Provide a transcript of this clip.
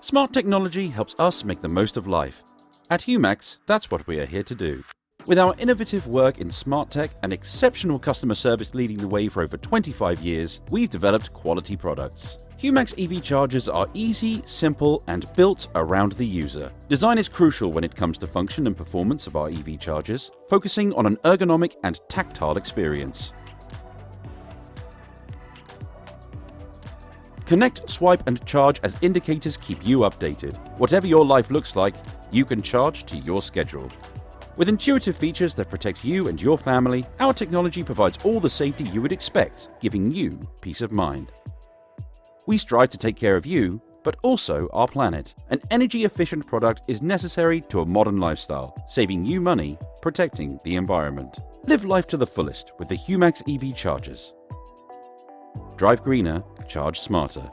Smart technology helps us make the most of life. At Humax, that's what we are here to do. With our innovative work in smart tech and exceptional customer service leading the way for over 25 years, we've developed quality products. Humax EV chargers are easy, simple, and built around the user. Design is crucial when it comes to function and performance of our EV chargers, focusing on an ergonomic and tactile experience. Connect, swipe, and charge as indicators keep you updated. Whatever your life looks like, you can charge to your schedule. With intuitive features that protect you and your family, our technology provides all the safety you would expect, giving you peace of mind. We strive to take care of you, but also our planet. An energy-efficient product is necessary to a modern lifestyle, saving you money, protecting the environment. Live life to the fullest with the Humax EV chargers. Drive greener, charge smarter.